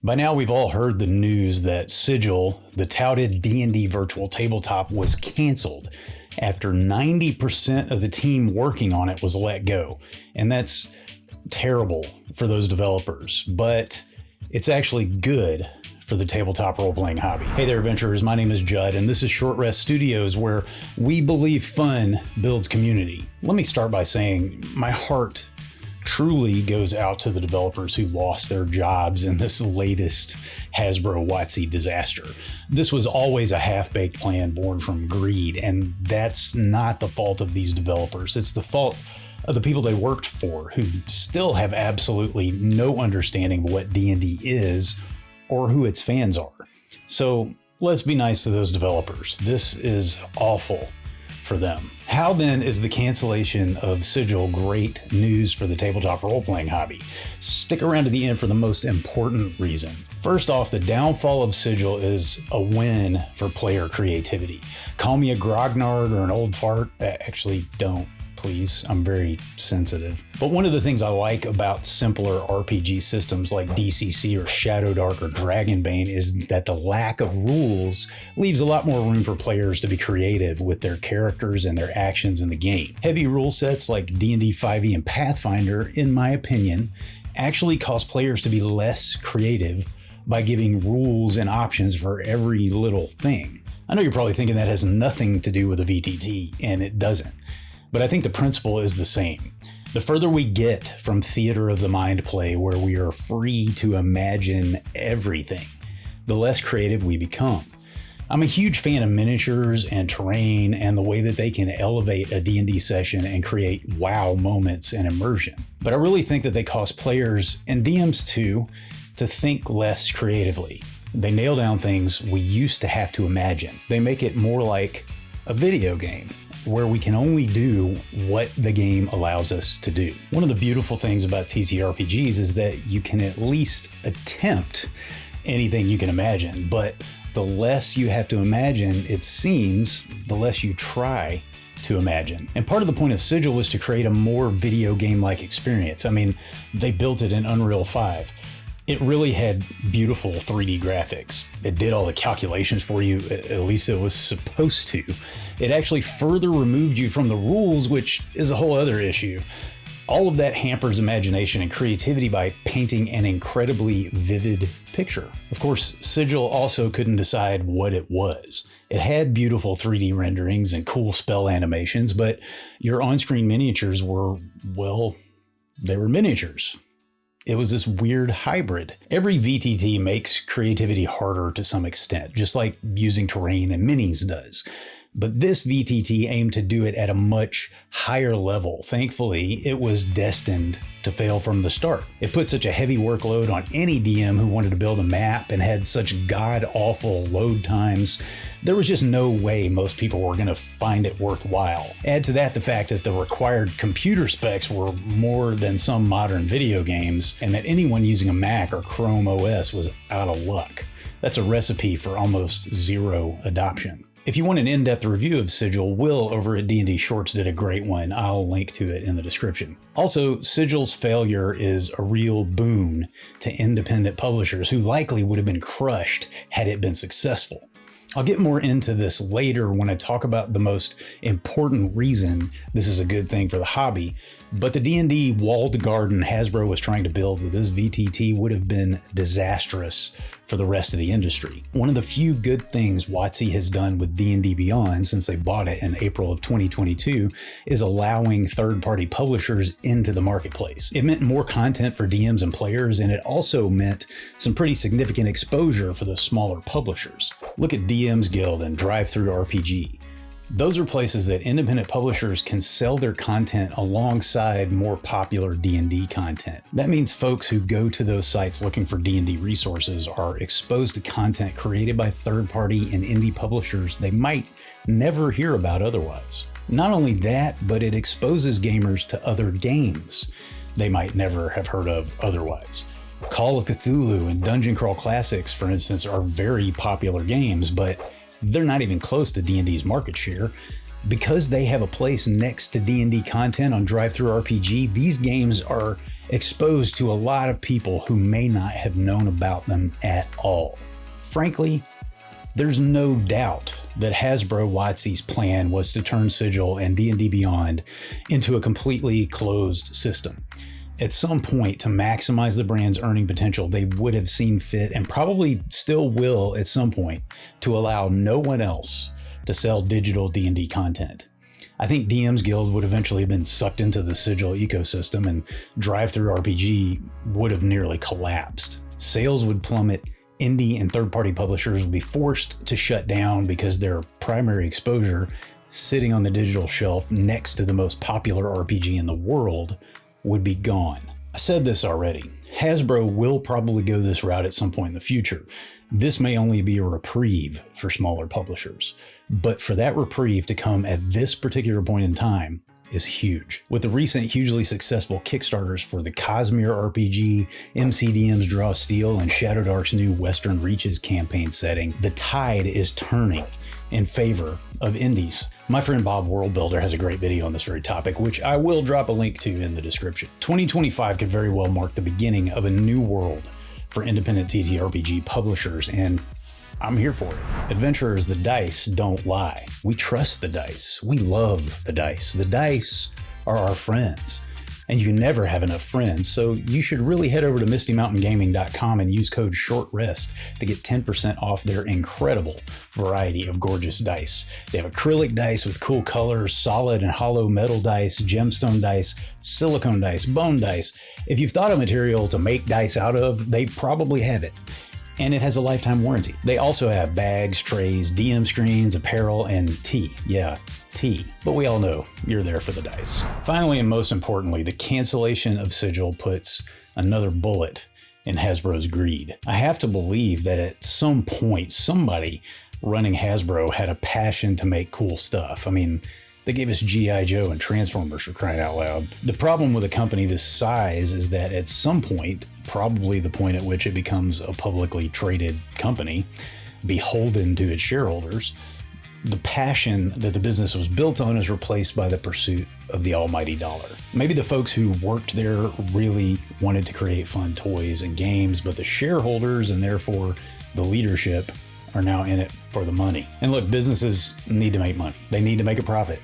By now we've all heard the news that Sigil, the touted D&D virtual tabletop, was canceled after 90% of the team working on it was let go. And that's terrible for those developers, but it's actually good for the tabletop role-playing hobby. Hey there, adventurers. My name is Judd, and this is Short Rest Studios, where we believe fun builds community. Let me start by saying my heart truly goes out to the developers who lost their jobs in this latest Hasbro and WotC disaster. This was always a half-baked plan born from greed, and that's not the fault of these developers. It's the fault of the people they worked for, who still have absolutely no understanding of what D&D is or who its fans are. So let's be nice to those developers. This is awful for them. How then is the cancellation of Sigil great news for the tabletop role-playing hobby? Stick around to the end for the most important reason. First off, the downfall of Sigil is a win for player creativity. Call me a grognard or an old fart. Actually, don't. Please, I'm very sensitive. But one of the things I like about simpler RPG systems like DCC or ShadowDark or Dragonbane is that the lack of rules leaves a lot more room for players to be creative with their characters and their actions in the game. Heavy rule sets like D&D 5e and Pathfinder, in my opinion, actually cause players to be less creative by giving rules and options for every little thing. I know you're probably thinking that has nothing to do with a VTT, and it doesn't. But I think the principle is the same. The further we get from theater of the mind play, where we are free to imagine everything, the less creative we become. I'm a huge fan of miniatures and terrain and the way that they can elevate a D&D session and create wow moments and immersion. But I really think that they cause players, and DMs too, to think less creatively. They nail down things we used to have to imagine. They make it more like a video game, where we can only do what the game allows us to do. One of the beautiful things about TTRPGs is that you can at least attempt anything you can imagine, but the less you have to imagine, it seems, the less you try to imagine. And part of the point of Sigil was to create a more video game-like experience. I mean, they built it in Unreal 5. It really had beautiful 3D graphics. It did all the calculations for you, at least it was supposed to. It actually further removed you from the rules, which is a whole other issue. All of that hampers imagination and creativity by painting an incredibly vivid picture. Of course, Sigil also couldn't decide what it was. It had beautiful 3D renderings and cool spell animations, but your on-screen miniatures were, well, they were miniatures. It was this weird hybrid. Every VTT makes creativity harder to some extent, just like using terrain and minis does. But this VTT aimed to do it at a much higher level. Thankfully, it was destined to fail from the start. It put such a heavy workload on any DM who wanted to build a map and had such god-awful load times. There was just no way most people were going to find it worthwhile. Add to that the fact that the required computer specs were more than some modern video games, and that anyone using a Mac or Chrome OS was out of luck. That's a recipe for almost zero adoption. If you want an in-depth review of Sigil, Will over at D&D Shorts did a great one. I'll link to it in the description. Also, Sigil's failure is a real boon to independent publishers who likely would have been crushed had it been successful. I'll get more into this later when I talk about the most important reason this is a good thing for the hobby, but the D&D walled garden Hasbro was trying to build with this VTT would have been disastrous for the rest of the industry. One of the few good things WotC has done with D&D Beyond since they bought it in April of 2022 is allowing third-party publishers into the marketplace. It meant more content for DMs and players, and it also meant some pretty significant exposure for the smaller publishers. Look at DM's Guild and Drive-Thru RPG. Those are places that independent publishers can sell their content alongside more popular D&D content. That means folks who go to those sites looking for D&D resources are exposed to content created by third-party and indie publishers they might never hear about otherwise. Not only that, but it exposes gamers to other games they might never have heard of otherwise. Call of Cthulhu and Dungeon Crawl Classics, for instance, are very popular games, but they're not even close to D&D's market share. Because they have a place next to D&D content on Drive-Thru RPG, these games are exposed to a lot of people who may not have known about them at all. Frankly, there's no doubt that Hasbro WotC's plan was to turn Sigil and D&D Beyond into a completely closed system. At some point, to maximize the brand's earning potential, they would have seen fit, and probably still will at some point, to allow no one else to sell digital D&D content. I think DM's Guild would eventually have been sucked into the Sigil ecosystem, and Drive-Thru RPG would have nearly collapsed. Sales would plummet, indie and third-party publishers would be forced to shut down because their primary exposure, sitting on the digital shelf next to the most popular RPG in the world, would be gone. I said this already. Hasbro will probably go this route at some point in the future. This may only be a reprieve for smaller publishers, but for that reprieve to come at this particular point in time is huge. With the recent hugely successful Kickstarters for the Cosmere RPG, MCDM's Draw Steel, and ShadowDark's new Western Reaches campaign setting, the tide is turning in favor of indies. My friend Bob Worldbuilder has a great video on this very topic, which I will drop a link to in the description. 2025 could very well mark the beginning of a new world for independent TTRPG publishers, and I'm here for it. Adventurers, the dice don't lie. We trust the dice. We love the dice. The dice are our friends, and you can never have enough friends, so you should really head over to MistyMountainGaming.com and use code SHORTREST to get 10% off their incredible variety of gorgeous dice. They have acrylic dice with cool colors, solid and hollow metal dice, gemstone dice, silicone dice, bone dice. If you've thought of material to make dice out of, they probably have it. And it has a lifetime warranty. They also have bags, trays, DM screens, apparel, and tea. Yeah, tea. But we all know you're there for the dice. Finally, and most importantly, the cancellation of Sigil puts another bullet in Hasbro's greed. I have to believe that at some point, somebody running Hasbro had a passion to make cool stuff. I mean, they gave us G.I. Joe and Transformers, for crying out loud. The problem with a company this size is that at some point, probably the point at which it becomes a publicly traded company, beholden to its shareholders, the passion that the business was built on is replaced by the pursuit of the almighty dollar. Maybe the folks who worked there really wanted to create fun toys and games, but the shareholders, and therefore the leadership, are now in it for the money. And look, businesses need to make money. They need to make a profit.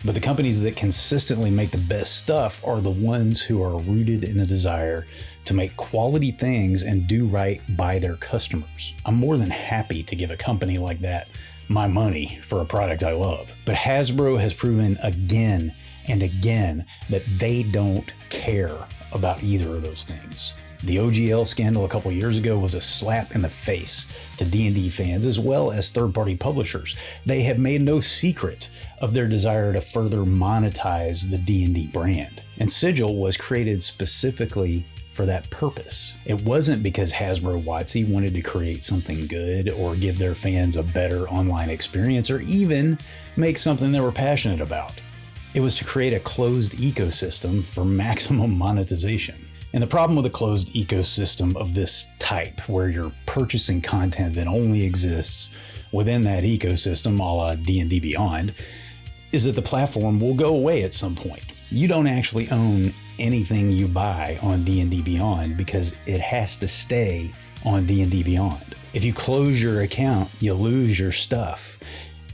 But the companies that consistently make the best stuff are the ones who are rooted in a desire to make quality things and do right by their customers. I'm more than happy to give a company like that my money for a product I love. But Hasbro has proven again and again that they don't care about either of those things. The OGL scandal a couple years ago was a slap in the face to D&D fans as well as third-party publishers. They have made no secret of their desire to further monetize the D&D brand. And Sigil was created specifically for that purpose. It wasn't because Hasbro WotC wanted to create something good or give their fans a better online experience or even make something they were passionate about. It was to create a closed ecosystem for maximum monetization. And the problem with a closed ecosystem of this type, where you're purchasing content that only exists within that ecosystem, a la D&D Beyond, is that the platform will go away at some point. You don't actually own anything you buy on D&D Beyond because it has to stay on D&D Beyond. If you close your account, you lose your stuff.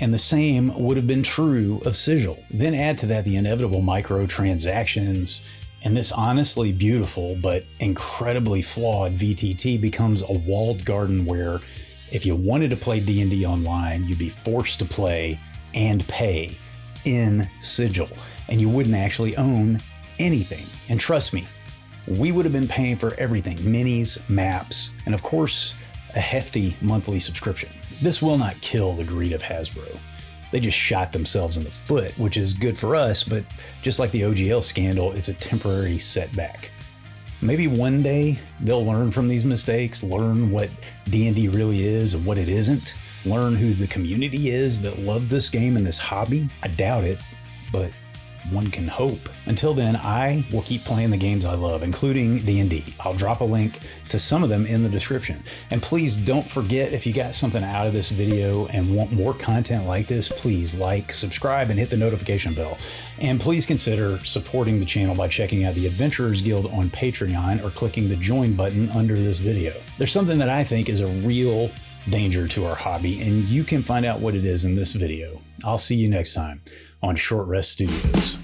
And the same would have been true of Sigil. Then add to that the inevitable microtransactions, and this honestly beautiful but incredibly flawed VTT becomes a walled garden where if you wanted to play D&D online, you'd be forced to play and pay in Sigil, and you wouldn't actually own anything. And trust me, we would have been paying for everything: minis, maps, and of course, a hefty monthly subscription. This will not kill the greed of Hasbro. They just shot themselves in the foot, which is good for us, but just like the OGL scandal, it's a temporary setback. Maybe one day they'll learn from these mistakes, learn what D&D really is and what it isn't, learn who the community is that love this game and this hobby. I doubt it, but one can hope. Until then, I will keep playing the games I love, including D&D. I'll drop a link to some of them in the description. And please don't forget, if you got something out of this video and want more content like this, please like, subscribe, and hit the notification bell. And please consider supporting the channel by checking out the Adventurers Guild on Patreon or clicking the join button under this video. There's something that I think is a real danger to our hobby, and you can find out what it is in this video. I'll see you next time on Short Rest Studios.